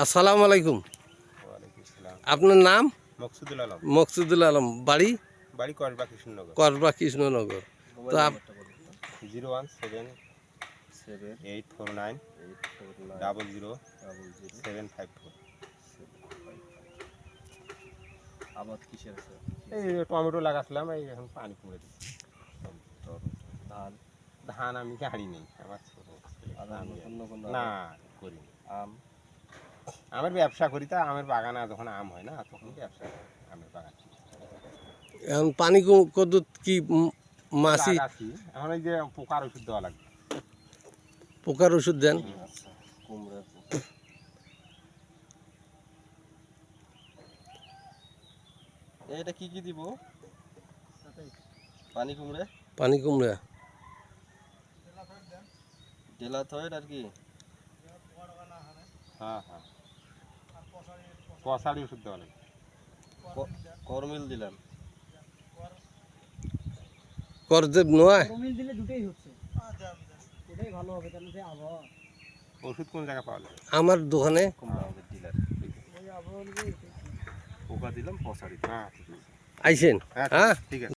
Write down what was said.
আসসালামু আলাইকুম। ওয়ালাইকুম সালাম। আপনার নাম? মকসুদুল আলম। মকসুদুল আলম। বাড়ি? বাড়ি কসবা কৃষ্ণনগর। করবা কৃষ্ণনগর। তো 0177849000754। আবাদ কিসের আছে? এই টমেটো লাগাছিলাম, এই এখন পানি কমে দিচ্ছি। ধান ধান আমি গাড়ি নেই, আমার ছোট ছেলে। আর আমি অন্য কোনো না করি না। আম আমের ব্যবসা করি, তা আমের বাগানে যখন আম হয় না তখন ব্যবসা করি আমের বাগান। এখন পানি কদ্দুত কি মাছি লাগাচ্ছি এখন, এই যে পোকার ওষুধ দেওয়া লাগবে। পোকার ওষুধ দেন? আচ্ছা, কুমড়ার এটা কি কি দিব? পানি কুমড়ে, পানি কুমড়া, ডেলাথয়েড আর কি? হ্যাঁ হ্যাঁ, পশারি ওষুধ দেওয়া লাগবে। করমিল দিলাম। করদেব নয়? কমিল দিলে দুটোই হচ্ছে, ওটাই ভালো হবে কারণ যে আবহাওয়া, ওষুধ কোন জায়গায় পাওয়া যায়? আমার দোকানে। কুমড়া আমাদের ডিলার। ওই আবহাওয়া অনুযায়ী পোকা দিলাম পশারি। হ্যাঁ ঠিক আছে। আইসেন? হ্যাঁ হ্যাঁ, ঠিক আছে।